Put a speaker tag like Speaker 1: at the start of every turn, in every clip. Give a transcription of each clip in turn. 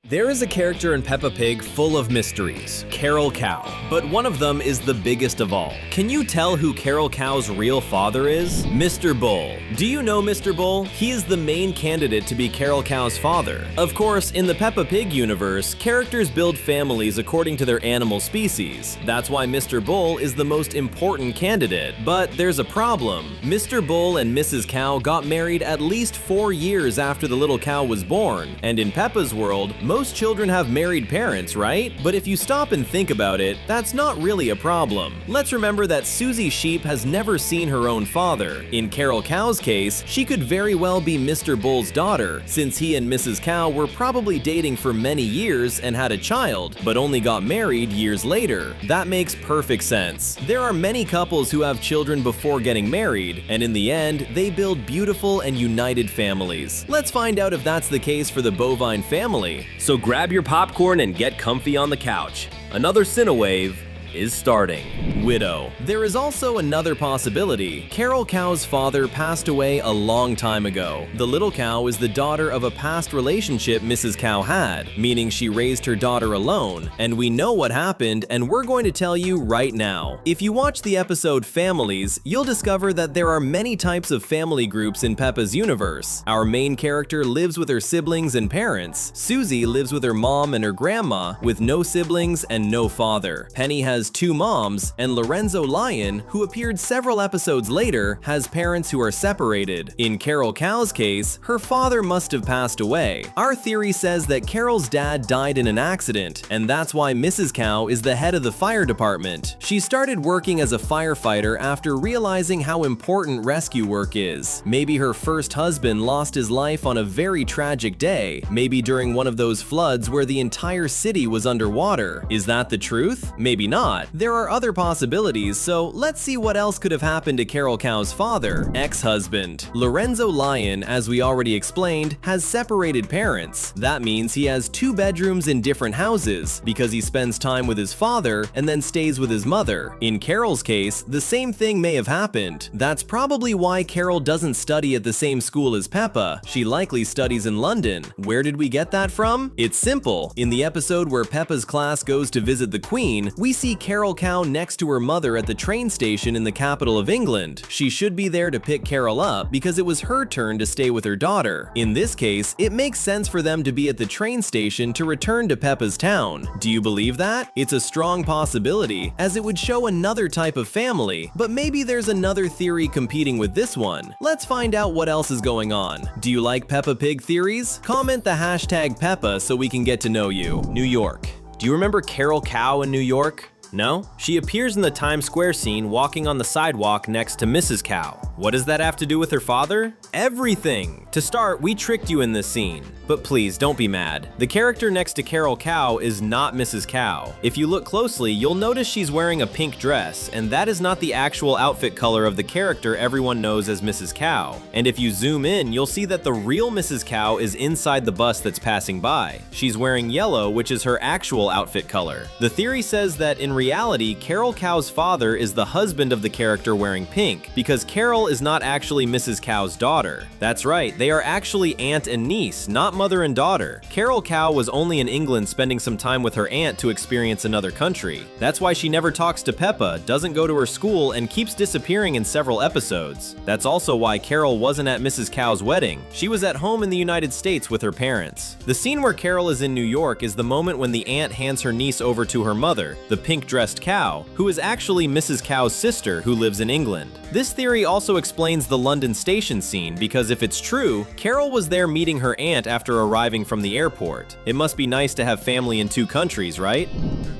Speaker 1: There is a character in Peppa Pig full of mysteries, Carol Cow, but one of them is the biggest of all. Can you tell who Carol Cow's real father is? Mr. Bull. Do you know Mr. Bull? He is the main candidate to be Carol Cow's father. Of course, in the Peppa Pig universe, characters build families according to their animal species. That's why Mr. Bull is the most important candidate. But there's a problem. Mr. Bull and Mrs. Cow got married at least 4 years after the little cow was born, and in Peppa's world, most children have married parents, right? But if you stop and think about it, that's not really a problem. Let's remember that Susie Sheep has never seen her own father. In Carol Cow's case, she could very well be Mr. Bull's daughter, since he and Mrs. Cow were probably dating for many years and had a child, but only got married years later. That makes perfect sense. There are many couples who have children before getting married, and in the end, they build beautiful and united families. Let's find out if that's the case for the bovine family. So grab your popcorn and get comfy on the couch. Another Cinewave is starting. Widow. There is also another possibility. Carol Cow's father passed away a long time ago. The little cow is the daughter of a past relationship Mrs. Cow had, meaning she raised her daughter alone, and we know what happened, and we're going to tell you right now. If you watch the episode Families, you'll discover that there are many types of family groups in Peppa's universe. Our main character lives with her siblings and parents. Susie lives with her mom and her grandma, with no siblings and no father. Penny has 2 moms, and Lorenzo Lion, who appeared several episodes later, has parents who are separated. In Carol Cow's case, her father must have passed away. Our theory says that Carol's dad died in an accident, and that's why Mrs. Cow is the head of the fire department. She started working as a firefighter after realizing how important rescue work is. Maybe her first husband lost his life on a very tragic day, maybe during one of those floods where the entire city was underwater. Is that the truth? Maybe not. There are other possibilities, so let's see what else could have happened to Carol Cow's father. Ex-husband. Lorenzo Lion, as we already explained, has separated parents. That means he has 2 bedrooms in different houses, because he spends time with his father and then stays with his mother. In Carol's case, the same thing may have happened. That's probably why Carol doesn't study at the same school as Peppa. She likely studies in London. Where did we get that from? It's simple. In the episode where Peppa's class goes to visit the Queen, we see Carol Cow next to her mother at the train station in the capital of England. She should be there to pick Carol up because it was her turn to stay with her daughter. In this case, it makes sense for them to be at the train station to return to Peppa's town. Do you believe that? It's a strong possibility, as it would show another type of family, but maybe there's another theory competing with this one. Let's find out what else is going on. Do you like Peppa Pig theories? Comment the hashtag Peppa so we can get to know you. New York. Do you remember Carol Cow in New York? No? She appears in the Times Square scene walking on the sidewalk next to Mrs. Cow. What does that have to do with her father? Everything! To start, we tricked you in this scene. But please, don't be mad. The character next to Carol Cow is not Mrs. Cow. If you look closely, you'll notice she's wearing a pink dress, and that is not the actual outfit color of the character everyone knows as Mrs. Cow. And if you zoom in, you'll see that the real Mrs. Cow is inside the bus that's passing by. She's wearing yellow, which is her actual outfit color. The theory says that in reality, Carol Cow's father is the husband of the character wearing pink, because Carol is not actually Mrs. Cow's daughter. That's right, they are actually aunt and niece, not mother and daughter. Carol Cow was only in England spending some time with her aunt to experience another country. That's why she never talks to Peppa, doesn't go to her school, and keeps disappearing in several episodes. That's also why Carol wasn't at Mrs. Cow's wedding. She was at home in the United States with her parents. The scene where Carol is in New York is the moment when the aunt hands her niece over to her mother, the pink-dressed cow, who is actually Mrs. Cow's sister who lives in England. This theory also explains the London station scene, because if it's true, Carol was there meeting her aunt after arriving from the airport. It must be nice to have family in 2 countries, right?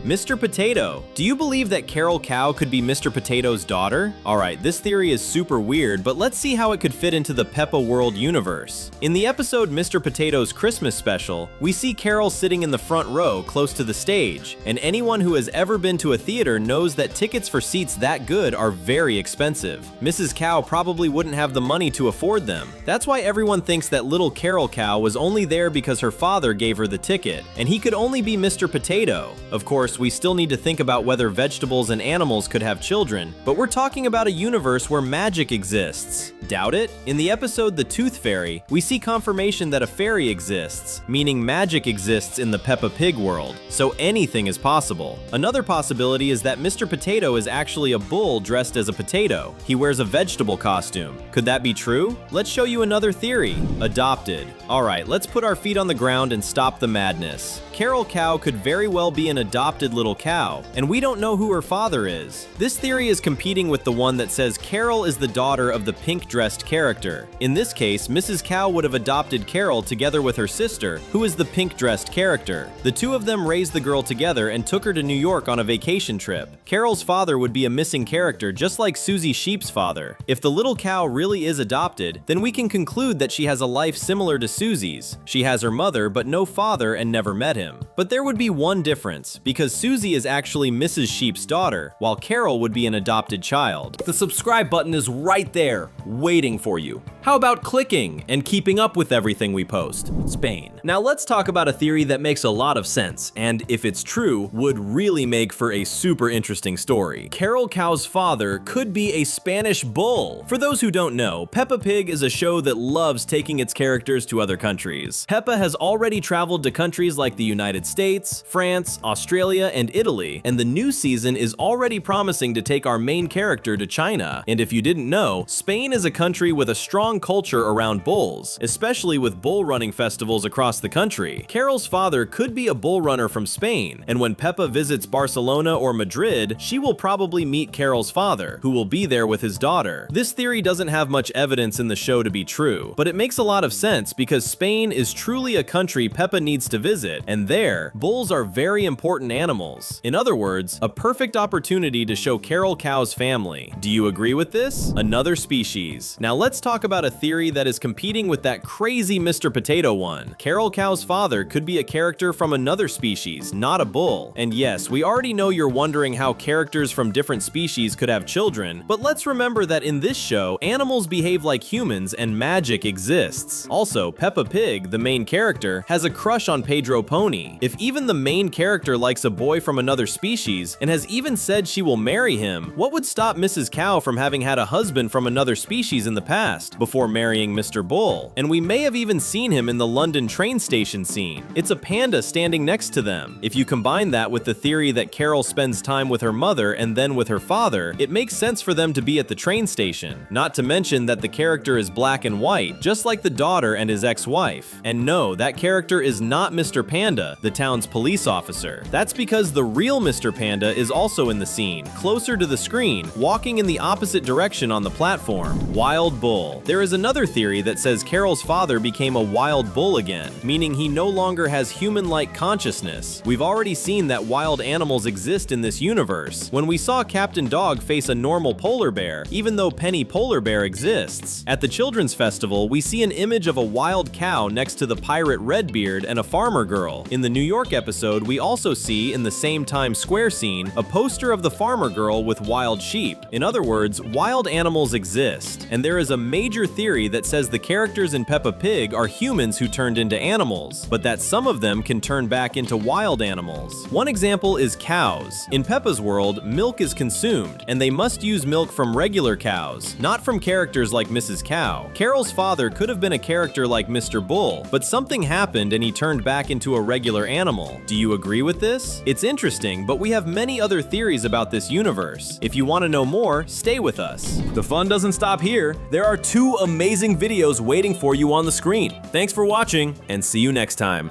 Speaker 1: Mr. Potato. Do you believe that Carol Cow could be Mr. Potato's daughter? Alright, this theory is super weird, but let's see how it could fit into the Peppa World universe. In the episode Mr. Potato's Christmas Special, we see Carol sitting in the front row close to the stage, and anyone who has ever been to a theater knows that tickets for seats that good are very expensive. Mrs. Cow probably wouldn't have the money to afford them. That's why everyone thinks that little Carol Cow was only only there because her father gave her the ticket, and he could only be Mr. Potato. Of course, we still need to think about whether vegetables and animals could have children, but we're talking about a universe where magic exists. Doubt it? In the episode The Tooth Fairy, we see confirmation that a fairy exists, meaning magic exists in the Peppa Pig world, so anything is possible. Another possibility is that Mr. Potato is actually a bull dressed as a potato. He wears a vegetable costume. Could that be true? Let's show you another theory. Adopted. Alright, let's put our feet on the ground and stop the madness. Carol Cow could very well be an adopted little cow, and we don't know who her father is. This theory is competing with the one that says Carol is the daughter of the pink-dressed character. In this case, Mrs. Cow would have adopted Carol together with her sister, who is the pink-dressed character. The two of them raised the girl together and took her to New York on a vacation trip. Carol's father would be a missing character just like Susie Sheep's father. If the little cow really is adopted, then we can conclude that she has a life similar to Susie's. She has her mother but no father and never met him. But there would be one difference, because Susie is actually Mrs. Sheep's daughter, while Carol would be an adopted child. The subscribe button is right there, waiting for you. How about clicking and keeping up with everything we post? Spain. Now let's talk about a theory that makes a lot of sense, and if it's true, would really make for a super interesting story. Carol Cow's father could be a Spanish bull. For those who don't know, Peppa Pig is a show that loves taking its characters to other countries. Peppa has already traveled to countries like the United States, France, Australia, and Italy, and the new season is already promising to take our main character to China. And if you didn't know, Spain is a country with a strong culture around bulls, especially with bull running festivals across the country. Carol's father could be a bull runner from Spain, and when Peppa visits Barcelona or Madrid, she will probably meet Carol's father, who will be there with his daughter. This theory doesn't have much evidence in the show to be true, but it makes a lot of sense because Spain is truly a country Peppa needs to visit, and there, bulls are very important animals. In other words, a perfect opportunity to show Carol Cow's family. Do you agree with this? Another species. Now let's talk about a theory that is competing with that crazy Mr. Potato one. Carol Cow's father could be a character from another species, not a bull. And yes, we already know you're wondering how characters from different species could have children, but let's remember that in this show, animals behave like humans and magic exists. Also, Peppa Pig, the main character, has a crush on Pedro Pony. If even the main character likes a boy from another species and has even said she will marry him, what would stop Mrs. Cow from having had a husband from another species in the past before marrying Mr. Bull? And we may have even seen him in the London train station scene. It's a panda standing next to them. If you combine that with the theory that Carol spends time with her mother and then with her father, it makes sense for them to be at the train station. Not to mention that the character is black and white, just like the daughter and his ex-wife. And no, that character is not Mr. Panda, the town's police officer. That's because the real Mr. Panda is also in the scene, closer to the screen, walking in the opposite direction on the platform. Wild bull. There is another theory that says Carol's father became a wild bull again, meaning he no longer has human-like consciousness. We've already seen that wild animals exist in this universe. When we saw Captain Dog face a normal polar bear, even though Penny Polar Bear exists. At the Children's Festival, we see an image of a wild cow next to the pirate Redbeard and a farmer girl. In the New York episode, we also see, in the same Times Square scene, a poster of the farmer girl with wild sheep. In other words, wild animals exist, and there is a major theory that says the characters in Peppa Pig are humans who turned into animals, but that some of them can turn back into wild animals. One example is cows. In Peppa's world, milk is consumed, and they must use milk from regular cows, not from characters like Mrs. Cow. Carol's father could have been a character like Mr. Bull, but something happened and he turned back into a regular animal. Do you agree with this? It's interesting, but we have many other theories about this universe. If you want to know more, stay with us. The fun doesn't stop here. There are 2 amazing videos waiting for you on the screen. Thanks for watching, and see you next time.